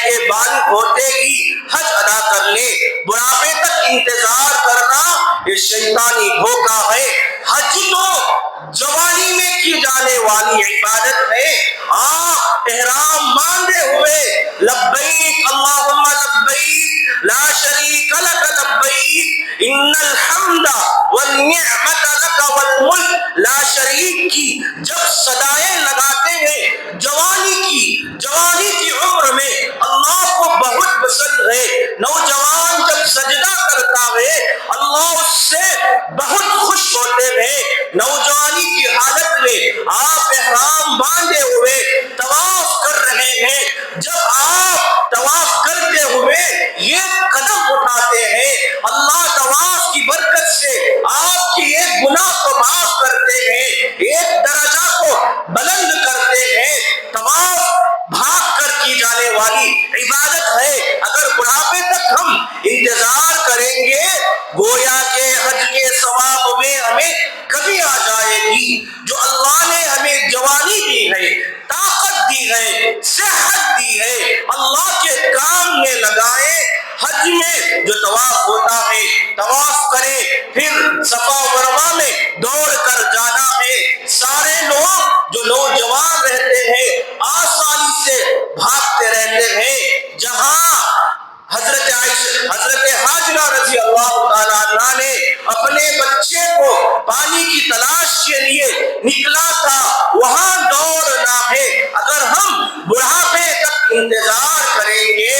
کہ بالغ ہوتے ہی حج ادا کر لے، بڑھاپے تک انتظار کرنا یہ شیطانی دھوکہ ہے۔ حج تو جوانی میں کی جانے والی عبادت ہے۔ آپ احرام باندھے ہوئے لبیک اللہم لبیک لا شریک لک لبیک ان الحمد والنعمت لک والملک لا شریک کی جب صدائیں لگاتے ہیں جوانی کی عمر میں اللہ کو بہت پسند ہے۔ نوجوان جب سجدہ کرتا ہے اللہ اس سے بہت خوش ہوتے ہیں۔ نوجوانی کی حالت میں آپ احرام باندھے ہوئے طواف کر رہے ہیں، جب آپ طواف کرتے ہوئے یہ قدم اٹھاتے ہیں اللہ طواف کی برکت سے آپ کی ایک گناہ کو معاف کرتے ہیں، ایک درجہ کو بلند کرتے ہیں۔ طواف بھاگ کر کی جانے والی عبادت ہے۔ اگر بڑھاپے تک ہم انتظار کریں گے گویا کہ حج کے ثواب میں ہمیں کمی آ جائے گی۔ جو اللہ نے ہمیں جوانی دی ہے، طاقت دی ہے، صحت دی ہے، اللہ کے کام میں لگائے۔ حج میں جو طواف ہوتا ہے طواف کرے، پھر صفا مروہ میں دوڑ کر جانا ہے۔ سارے لوگ جو نوجوان رہتے ہیں آسانی سے بھاگتے رہتے ہیں۔ جہاں حضرت ہاجرہ رضی اللہ تعالیٰ عنہ نے اپنے بچے کو پانی کی تلاش کے لیے نکلا تھا، وہاں دوڑنا ہے۔ اگر ہم بڑھاپے تک انتظار کریں گے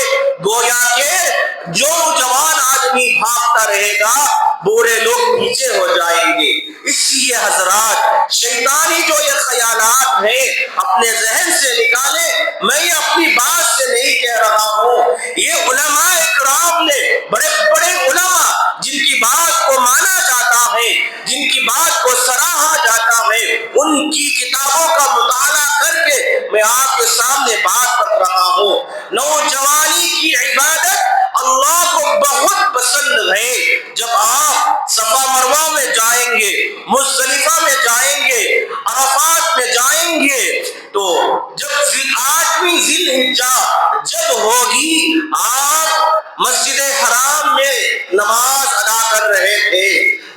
گویا کہ جو جوان آدمی بھاگتا رہے گا بوڑھے لوگ پیچھے ہو جائیں گے۔ اس لیے حضرات شیطانی جو یہ خیالات ہیں اپنے ذہن سے نکالیں۔ میں یہ اپنی بات سے نہیں کہہ رہا ہوں، یہ علماء اکرام نے بڑے بڑے علماء جن کی بات کو مانا جاتا ہے، جن کی بات کو سراہا جاتا ہے، ان کی کتابوں کا مطالعہ کر کے میں آپ کے سامنے بات کر رہا ہوں۔ نوجوانی کی عبادت اللہ کو بہت پسند ہے۔ جب آپ صفا مروہ میں جائیں گے، مزدلفہ میں جائیں گے، عرفات میں جائیں گے تو جب 8ویں ذی الحجہ جب ہوگی آپ مسجد حرام میں نماز ادا کر رہے تھے،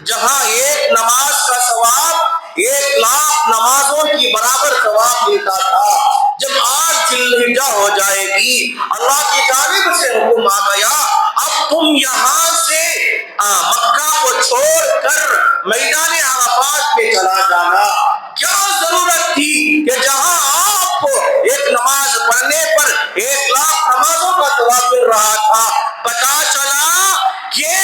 جہاں ایک نماز کا ثواب 1,00,000 نمازوں کی برابر ثواب ملتا تھا۔ جب 8 ذی الحجہ ہو جائے گی اللہ کی جانب سے حکم آ گیا اب تم یہاں سے مکہ کو چھوڑ کر میدان عرفات میں چلا جانا۔ کیا ضرورت تھی کہ جہاں آپ کو ایک نماز پڑھنے پر 1,00,000 نمازوں کا ثواب مل رہا تھا، پتا چلا کہ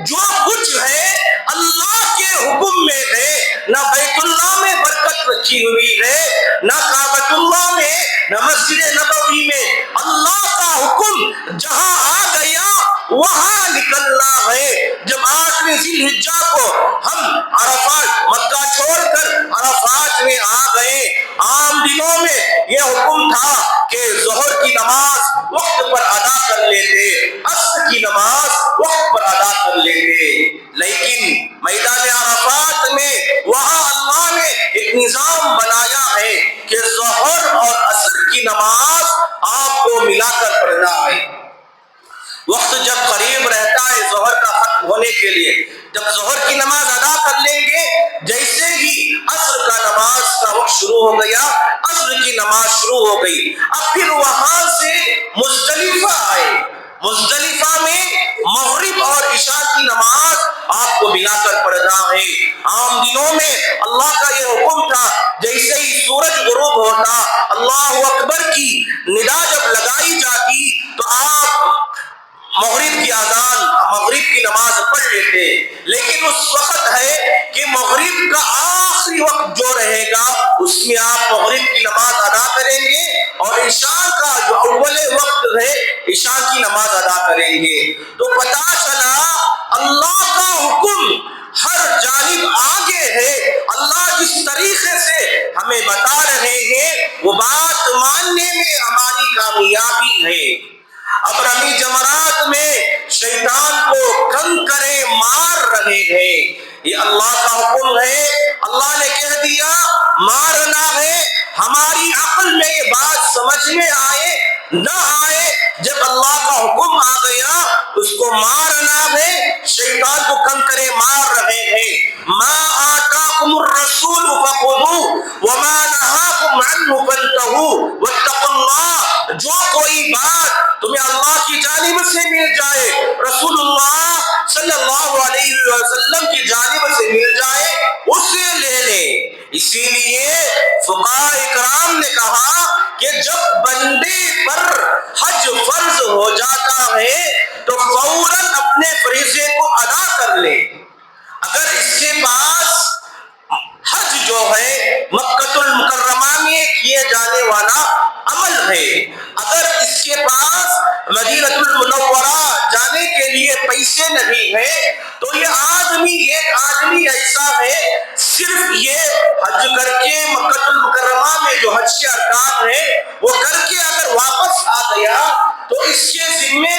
جو کچھ ہے اللہ کے حکم میں ہے، نہ بیت اللہ میں برکت رکھی ہوئی ہے، نہ کعبۃ اللہ میں، نہ مسجد نبوی میں۔ اللہ کا حکم جہاں آ گیا وہاں نکلنا ہے۔ جب 8ویں ذی الحجہ کو ہم عرفات مکہ چھوڑ کر عرفات میں آ گئے، عام دنوں میں یہ حکم تھا کہ ظہر کی نماز وقت پر ادا کر لیتے، عصر کی نماز وقت پر ادا کر لیتے، لیکن میدان عرفات میں وہاں اللہ نے ایک نظام بنایا ہے کہ ظہر اور عصر کی نماز آپ کو ملا کر پڑھنا ہے۔ وقت جب قریب رہتا ہے ظہر کا ختم ہونے کے لیے، جب ظہر کی نماز ادا کر لیں گے، جیسے ہی عصر کا نماز کا وقت شروع ہو گیا، عصر کی نماز شروع ہو گئی، اب پھر وہاں سے مزدلفہ آئے، مزدلفہ میں مغرب اور عشاء کی نماز آپ کو ملا کر پڑھنا ہے۔ عام دنوں میں اللہ کا یہ حکم تھا جیسے ہی سورج غروب ہوتا اللہ اکبر کی ندا جب لگائی جاتی تو آپ مغرب کی اذان، مغرب کی نماز پڑھ لیتے، لیکن اس وقت ہے کہ مغرب کا آخری وقت جو رہے گا اس میں آپ مغرب کی نماز ادا کریں گے اور عشاء کا جو اول وقت ہے عشاء کی نماز ادا کریں گے۔ تو پتہ چلا اللہ کا حکم ہر جانب آگے ہے۔ اللہ جس طریقے سے ہمیں بتا رہے ہیں وہ بات ماننے میں ہماری کامیابی ہے۔ اب رمی جمرات میں شیطان کو کنکرے مار رہے ہیں، یہ اللہ کا حکم ہے۔ اللہ نے کہہ دیا مارنا ہے۔ ہماری عقل میں یہ بات سمجھ میں آئے نہ آئے، جب کو مارنا ہے، شیطان کو کنکرے مار رہے ہیں۔ ما آتاکم الرسول فخذوہ وما نہاکم عنہ فانتہوا واتقوا اللہ۔ جو کوئی بات تمہیں اللہ کی جانب سے مل جائے، رسول اللہ صلی اللہ علیہ وسلم کی جانب سے مل جائے، اسے لے لیں۔ اسی لیے فقہاء اکرام نے کہا کہ جب بندے پر حج فرض ہو جاتا ہے تو فوراً اپنے فریضے کو ادا کر لے۔ اگر اس کے پاس حج جو ہے مکہ المکرمہ میں کیے جانے والا عمل ہے، اگر اس کے پاس مدینہ المنورہ جانے کے لیے پیسے نہیں ہیں، تو یہ ایک آدمی ایسا ہے صرف یہ حج کر کے مکہ المکرمہ میں جو حج کے ارکان ہیں وہ کر کے اگر واپس آ گیا تو اس کے ذمے